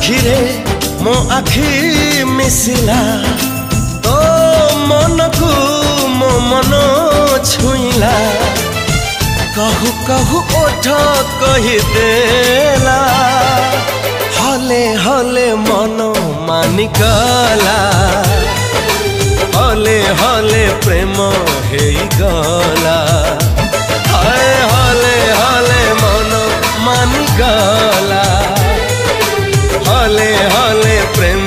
आखिरे मो आखि मिसिला तो मन को मो मन छुईला कहू कहू ओठ कहीदेला हले हले मन मानिकला हले हले प्रेम हेगला हाय हले हले मन मानिकला हले हले प्रेम